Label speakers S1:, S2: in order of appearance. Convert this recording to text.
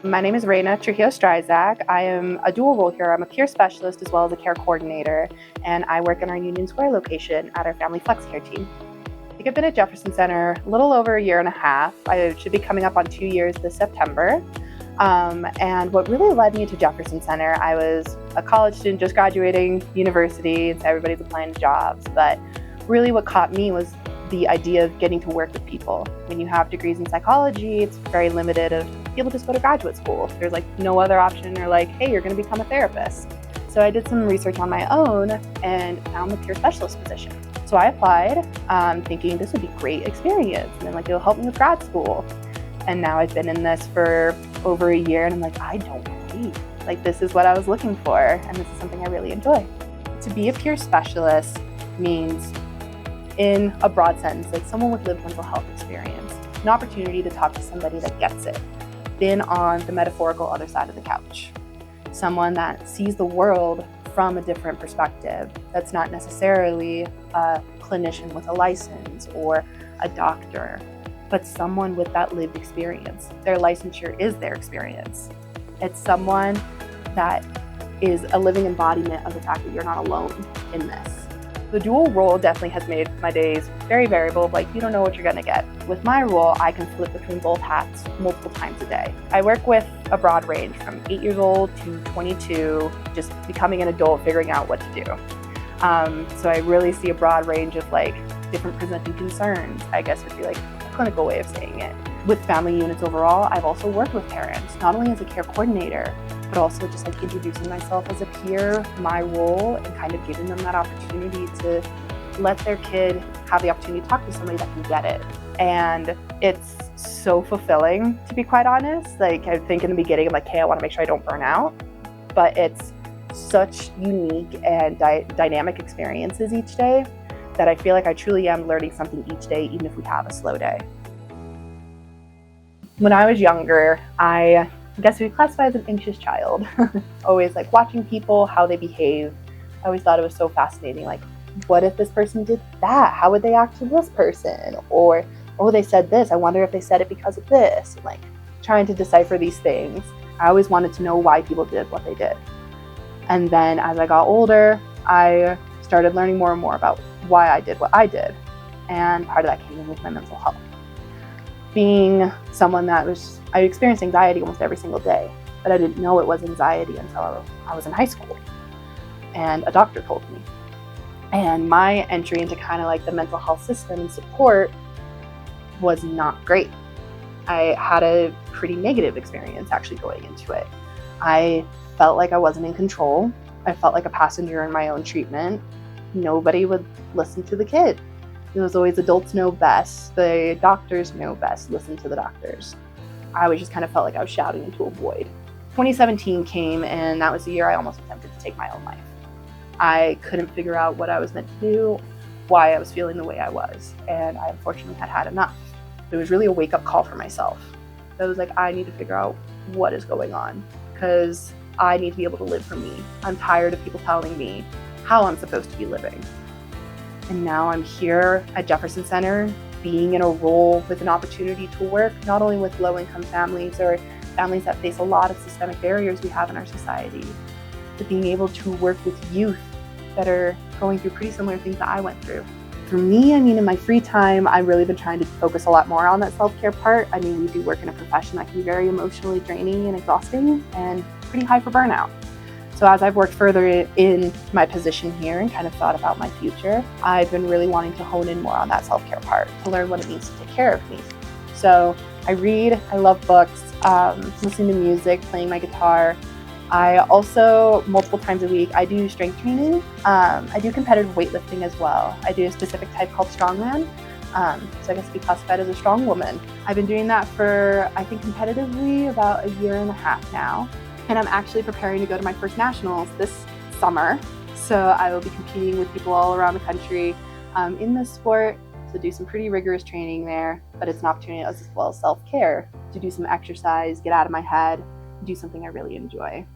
S1: My name is Reina Trujillo-Stryzak. I am a dual role here. I'm a peer specialist as well as a care coordinator, and I work in our Union Square location at our Family Flex Care team. I think I've been at Jefferson Center a little over a year and a half. I should be coming up on 2 years this September. And what really led me to Jefferson Center, I was a college student just graduating university, and so everybody's applying to jobs, but really what caught me was the idea of getting to work with people. When you have degrees in psychology, it's very limited of people just go to graduate school. There's like no other option, or like, hey, you're going to become a therapist. So I did some research on my own and found the peer specialist position. So I applied thinking this would be great experience and then like it'll help me with grad school. And now I've been in this for over a year and I'm like, I don't believe like this is what I was looking for, and this is something I really enjoy. To be a peer specialist means, in a broad sentence, like someone with lived mental health experience, an opportunity to talk to somebody that gets it, been on the metaphorical other side of the couch, someone that sees the world from a different perspective, that's not necessarily a clinician with a license or a doctor, but someone with that lived experience. Their licensure is their experience. It's someone that is a living embodiment of the fact that you're not alone in this. The dual role definitely has made my days very variable. Like, you don't know what you're gonna get. With my role, I can flip between both hats multiple times a day. I work with a broad range from 8 years old to 22, just becoming an adult, figuring out what to do. So I really see a broad range of like different presenting concerns, I guess would be like a clinical way of saying it. With family units overall, I've also worked with parents, not only as a care coordinator, but also just like introducing myself as a peer, my role, and kind of giving them that opportunity to let their kid have the opportunity to talk to somebody that can get it. And it's so fulfilling, to be quite honest. Like, I think in the beginning, I'm like, hey, I want to make sure I don't burn out. But it's such unique and dynamic experiences each day that I feel like I truly am learning something each day, even if we have a slow day. When I was younger, I guess we classify as an anxious child. Always like watching people, how they behave. I always thought it was so fascinating. Like, what if this person did that? How would they act to this person? Or, oh, they said this. I wonder if they said it because of this. Like, trying to decipher these things. I always wanted to know why people did what they did. And then as I got older, I started learning more and more about why I did what I did. And part of that came in with my mental health. Being someone I experienced anxiety almost every single day, but I didn't know it was anxiety until I was in high school. And a doctor told me. And my entry into kind of like the mental health system and support was not great. I had a pretty negative experience actually going into it. I felt like I wasn't in control. I felt like a passenger in my own treatment. Nobody would listen to the kid. It was always adults know best, the doctors know best, listen to the doctors. I always just kind of felt like I was shouting into a void. 2017 came, and that was the year I almost attempted to take my own life. I couldn't figure out what I was meant to do, why I was feeling the way I was, and I unfortunately had enough. It was really a wake-up call for myself. I was like, I need to figure out what is going on, because I need to be able to live for me. I'm tired of people telling me how I'm supposed to be living. And now I'm here at Jefferson Center, being in a role with an opportunity to work not only with low-income families or families that face a lot of systemic barriers we have in our society, but being able to work with youth that are going through pretty similar things that I went through. For me, in my free time, I've really been trying to focus a lot more on that self-care part. We do work in a profession that can be very emotionally draining and exhausting and pretty high for burnout. So as I've worked further in my position here and kind of thought about my future, I've been really wanting to hone in more on that self-care part, to learn what it means to take care of me. So I read, I love books, listening to music, playing my guitar. I also, multiple times a week, I do strength training. I do competitive weightlifting as well. I do a specific type called strongman. So I guess be classified as a strong woman. I've been doing that for, I think, competitively about a year and a half now. And I'm actually preparing to go to my first nationals this summer. So I will be competing with people all around the country in this sport, to do some pretty rigorous training there. But it's an opportunity as well as self-care, to do some exercise, get out of my head, do something I really enjoy.